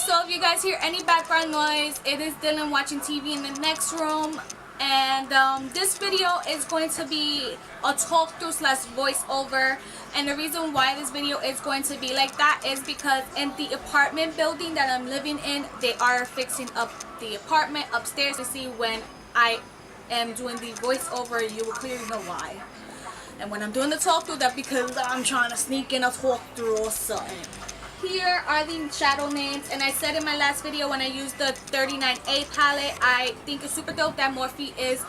So if you guys hear any background noise, it is Dylan watching TV in the next room. And this video is going to be a talkthrough slash voiceover. And the reason why this video is going to be like that is because in the apartment building that I'm living in, they are fixing up the apartment upstairs. To see when I am doing the voiceover, you will clearly know why. And when I'm doing the talkthrough, that's because I'm trying to sneak in a talkthrough or something. Here are the shadow names, and I said in my last video when I used the 39A palette, I think it's super dope that Morphe is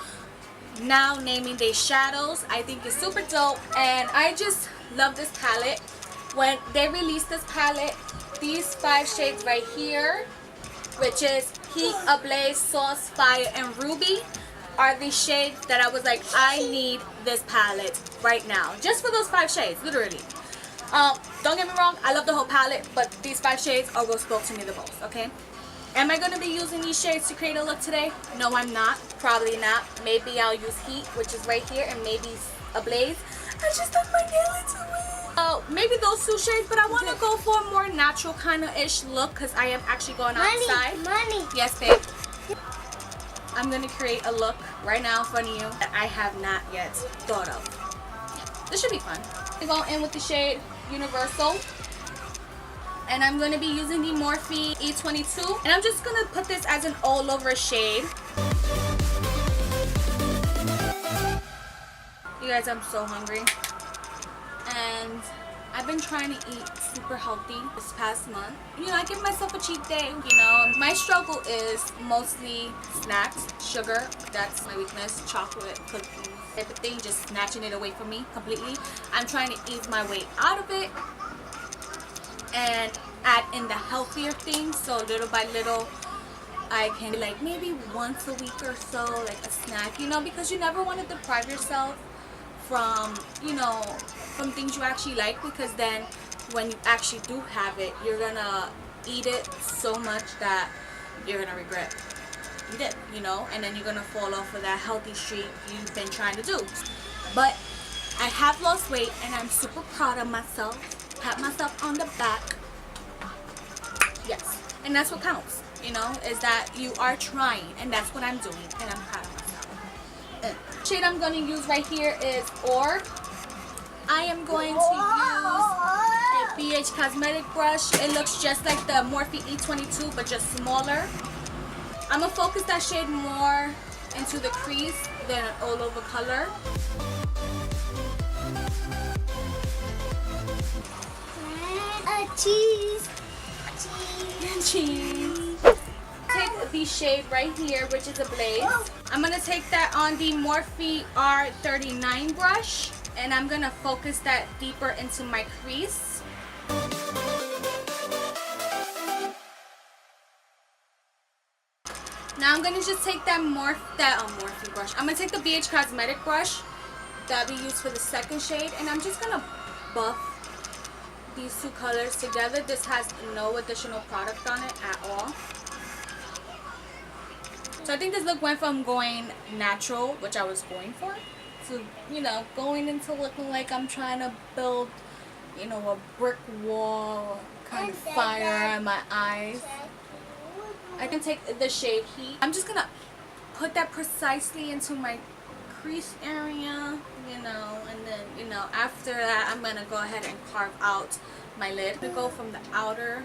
now naming their shadows. I think it's super dope, and I just love this palette. When they released this palette, these 5 shades right here, which is Heat, Ablaze, Sauce, Fire, and Ruby, are the shades that I was like, I need this palette right now. Just for those 5 shades, literally. Don't get me wrong, I love the whole palette, but these 5 shades are what spoke to me the most, okay? Am I going to be using these shades to create a look today? No, I'm not. Probably not. Maybe I'll use Heat, which is right here, and maybe Ablaze. I just stuck my nail into it. Maybe those 2 shades, but I want to go for a more natural kind of ish look because I am actually going outside. Money. Yes, babe. I'm going to create a look right now in front of you that I have not yet thought of. This should be fun. I'm going in with the shade Universal. And I'm going to be using the Morphe E22. And I'm just going to put this as an all over shade. You guys, I'm so hungry. And I've been trying to eat super healthy this past month. You know, I give myself a cheat day, you know. My struggle is mostly snacks, sugar. That's my weakness. Chocolate, cookies, everything. Just snatching it away from me completely. I'm trying to ease my way out of it and add in the healthier things. So little by little, I can like maybe once a week or so, like a snack, you know, because you never want to deprive yourself from, you know, from things you actually like, because then when you actually do have it, you're gonna eat it so much that you're gonna regret eat it, you know, and then you're gonna fall off of that healthy streak you've been trying to do. But I have lost weight and I'm super proud of myself. Pat myself on the back. Yes, and that's what counts, you know, is that you are trying, and that's what I'm doing, and I'm proud of myself. The shade I'm going to use right here is Orb. I am going to use a Bhcosmetics brush. It looks just like the Morphe E22, but just smaller. I'm going to focus that shade more into the crease than an all over color. Cheese. Take the shade right here, which is Ablaze. I'm going to take that on the Morphe R39 brush, and I'm going to focus that deeper into my crease. Now I'm going to just take that Morphe brush. I'm going to take the Bhcosmetics brush that we used for the second shade, and I'm just going to buff these 2 colors together. This has no additional product on it at all. So I think this look went from going natural, which I was going for, to, you know, going into looking like I'm trying to build, you know, a brick wall, kind of fire in my eyes. I can take the shade Heat. I'm just gonna put that precisely into my crease area, you know, and then, you know, after that I'm gonna go ahead and carve out my lid to go from the outer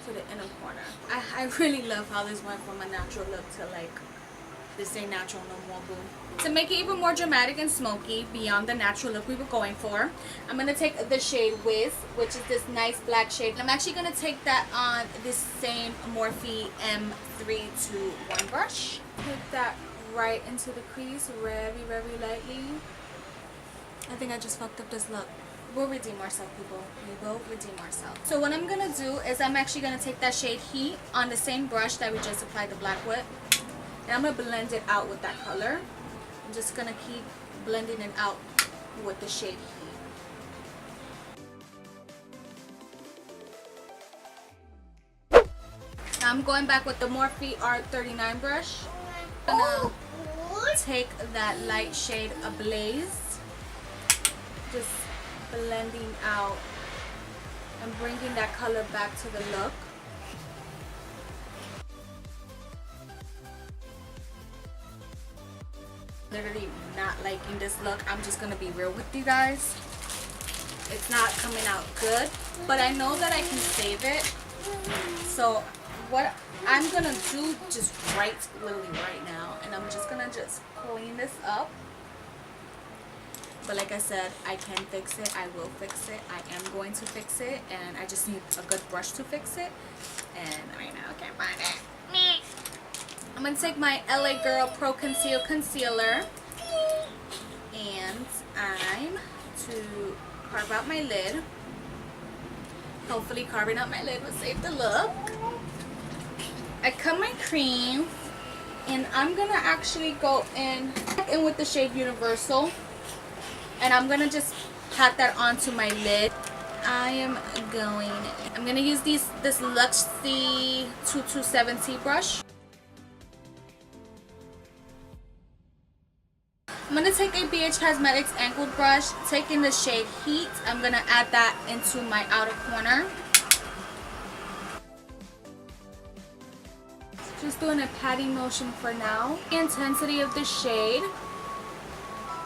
to the inner corner. I really love how this went from a natural look to like, this ain't natural no more, boo. To make it even more dramatic and smoky beyond the natural look we were going for, I'm gonna take the shade Wiz, which is this nice black shade. I'm actually gonna take that on this same Morphe M321 brush. Put that right into the crease very, very lightly. I think I just fucked up this look. We'll redeem ourselves, people. We will redeem ourselves. So what I'm going to do is I'm actually going to take that shade Heat on the same brush that we just applied the black with. And I'm going to blend it out with that color. I'm just going to keep blending it out with the shade Heat. Now I'm going back with the Morphe R39 brush. I'm going to take that light shade Ablaze. Just blending out and bringing that color back to the look. Literally not liking this look. I'm just gonna be real with you guys. It's not coming out good, but I know that I can save it. So what I'm gonna do just literally right now, and I'm just gonna clean this up. But like I said, I can fix it. I will fix it. I am going to fix it, and I just need a good brush to fix it. And right now I can't find it. I'm gonna take my Lagirl Pro Concealer, and I'm to carve out my lid. Hopefully carving out my lid will save the look. I cut my cream, and I'm gonna actually go in with the shade Universal, and I'm gonna just pat that onto my lid. I'm gonna use this Luxie 227C brush. I'm gonna take a Bhcosmetics angled brush, taking the shade Heat. I'm gonna add that into my outer corner. Just doing a patting motion for now. The intensity of the shade.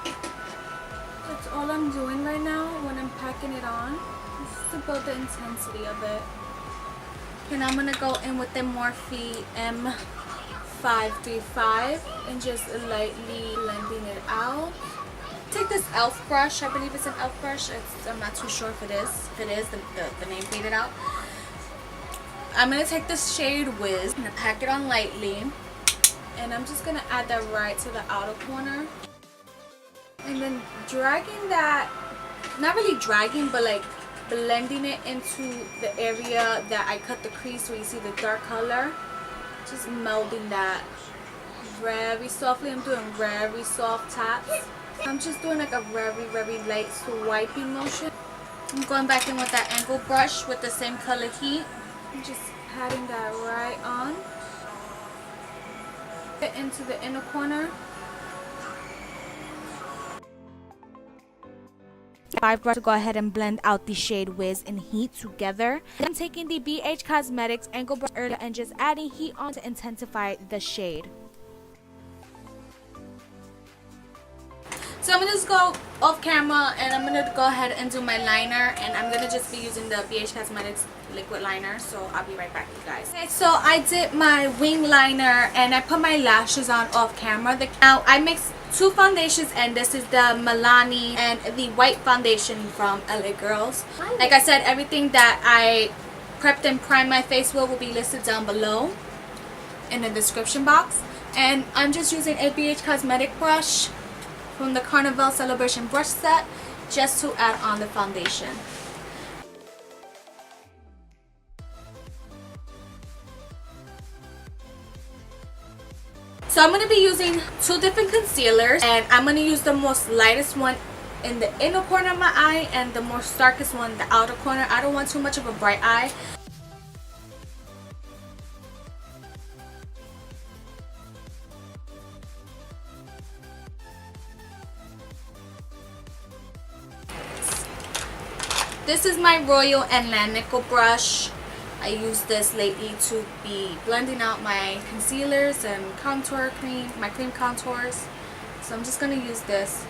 That's all I'm doing right now when I'm packing it on. This is about the intensity of it. And I'm gonna go in with the Morphe M535 and just lightly blending it out. Take this e.l.f. brush. I believe it's an e.l.f. brush. I'm not too sure if it is. If it is, the name faded out. I'm going to take this shade Wiz. I'm going to pack it on lightly. And I'm just going to add that right to the outer corner. And then dragging that, not really dragging, but like blending it into the area that I cut the crease where you see the dark color. Just melding that very softly. I'm doing very soft taps. I'm just doing like a very light swiping motion. I'm going back in with that angle brush with the same color Heat. I'm just patting that right on. Get into the inner corner. Brush to go ahead and blend out the shade Wiz and Heat together. I'm taking the Bhcosmetics angle brush earlier and just adding Heat on to intensify the shade. So I'm going to just go off camera and I'm going to go ahead and do my liner, and I'm going to just be using the Bhcosmetics liquid liner, so I'll be right back, you guys. Okay, so I did my wing liner and I put my lashes on off camera. Now I mixed two foundations, and this is the Milani and the white foundation from LA Girls. Like I said, everything that I prepped and primed my face with will be listed down below in the description box. And I'm just using a Bhcosmetics brush from the Carnival Celebration brush set just to add on the foundation. So I'm going to be using two different concealers, and I'm going to use the most lightest one in the inner corner of my eye and the most darkest one in the outer corner. I don't want too much of a bright eye. This is my Royal and Lancôme brush. I use this lately to be blending out my concealers and contour cream, my cream contours. So I'm just going to use this.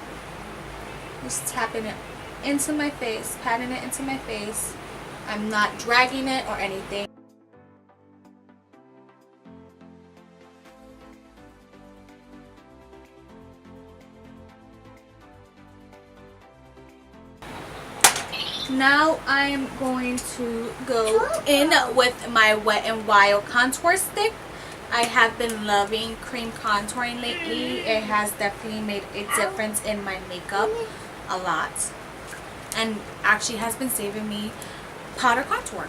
Just tapping it into my face, patting it into my face. I'm not dragging it or anything. Now I am going to go in with my Wet n Wild contour stick. I have been loving cream contouring lately. It has definitely made a difference in my makeup a lot, and actually has been saving me powder contour.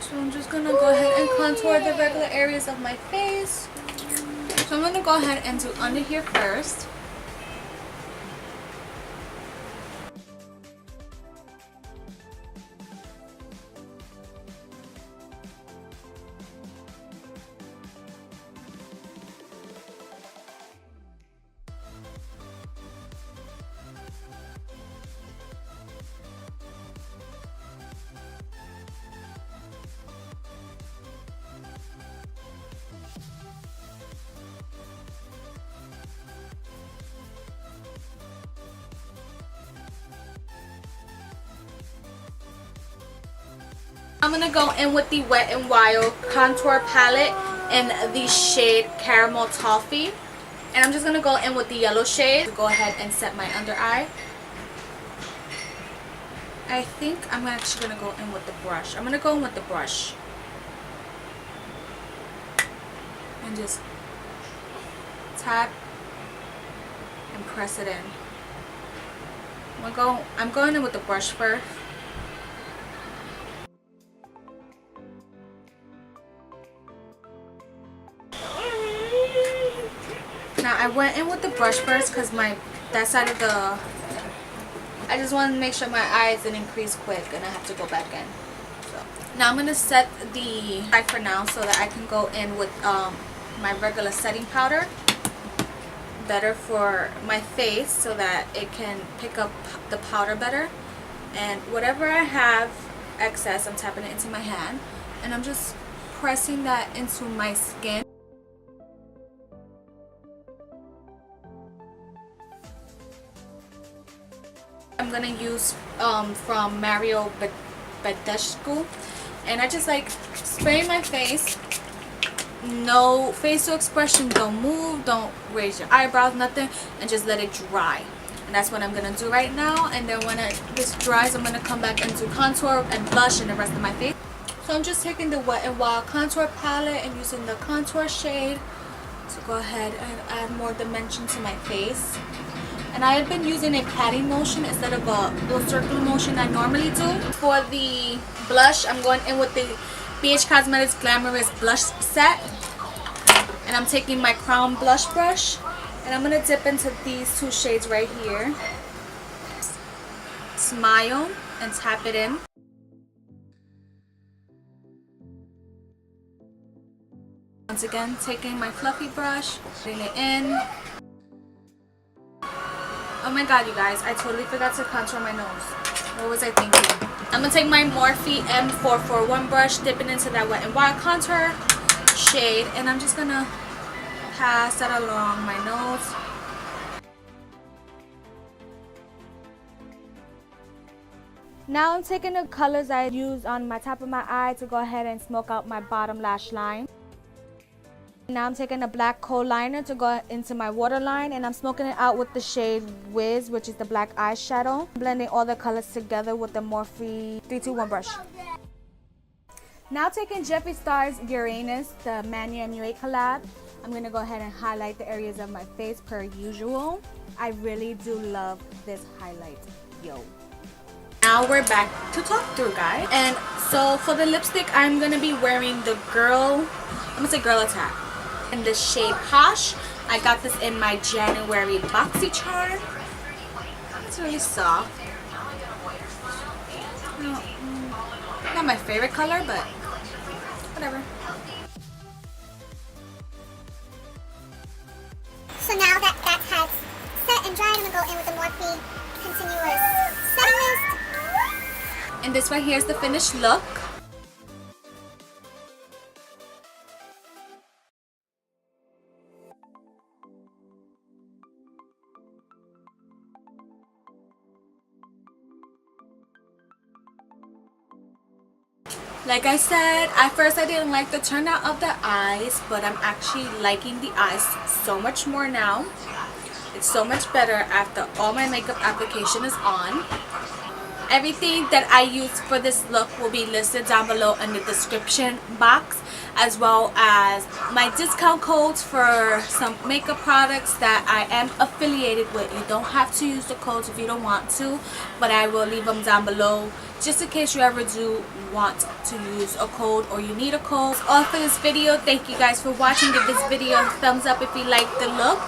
So I'm just going to go ahead and contour the regular areas of my face. So I'm going to go ahead and do under here first. I'm going to go in with the Wet n Wild contour palette in the shade Caramel Toffee. And I'm just going to go in with the yellow shade to go ahead and set my under eye. I think I'm actually going to go in with the brush. I'm going to go in with the brush. And just tap and press it in. I'm going in with the brush first. Now I went in with the brush first because that side of the, I just wanted to make sure my eyes didn't increase quick and I have to go back in. So now I'm gonna set the eye for now so that I can go in with my regular setting powder. Better for my face so that it can pick up the powder better. And whatever I have excess, I'm tapping it into my hand and I'm just pressing that into my skin. I'm gonna use from Badsecu, and I just like spray my face. No facial expression, don't move, don't raise your eyebrows, nothing, and just let it dry. And that's what I'm gonna do right now. And then when this dries, I'm gonna come back into contour and blush and the rest of my face. So I'm just taking the Wet n Wild contour palette and using the contour shade to go ahead and add more dimension to my face. And I have been using a patting motion instead of a little circular motion I normally do. For the blush, I'm going in with the Bhcosmetics GlamMarie blush set. And I'm taking my Crown blush brush. And I'm going to dip into these two shades right here. Smile and tap it in. Once again, taking my fluffy brush, putting it in. Oh my god, you guys, I totally forgot to contour my nose. What was I thinking? I'm going to take my Morphe M441 brush, dip it into that Wet n Wild contour shade, and I'm just going to pass that along my nose. Now I'm taking the colors I used on my top of my eye to go ahead and smoke out my bottom lash line. Now I'm taking a black kohl liner to go into my waterline, and I'm smoking it out with the shade Wiz, which is the black eyeshadow. Blending all the colors together with the Morphe 321 brush. Now taking Jeffree Star's Uranus, the Manny and UA collab. I'm going to go ahead and highlight the areas of my face per usual. I really do love this highlight, yo. Now we're back to talk through, guys. And so for the lipstick, I'm going to be wearing the Girlatck. In the shade Posh. I got this in my January boxy charm. It's really soft. Not my favorite color, but whatever. So now that has set and dried, I'm going to go in with the Morphe Continuous Setting Mist. And this right here is the finished look. Like I said, at first I didn't like the turnout of the eyes, but I'm actually liking the eyes so much more now. It's so much better after all my makeup application is on. Everything that I use for this look will be listed down below in the description box, as well as my discount codes for some makeup products that I am affiliated with. You don't have to use the codes if you don't want to, but I will leave them down below just in case you ever do want to use a code or you need a code. All for this video. Thank you guys for watching. Give this video a thumbs up if you like the look,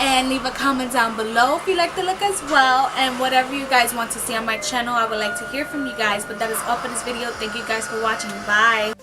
and leave a comment down below if you like the look as well, and whatever you guys want to see on my channel, I would like to hear from you guys. But that is all for this video. Thank you guys for watching. Bye.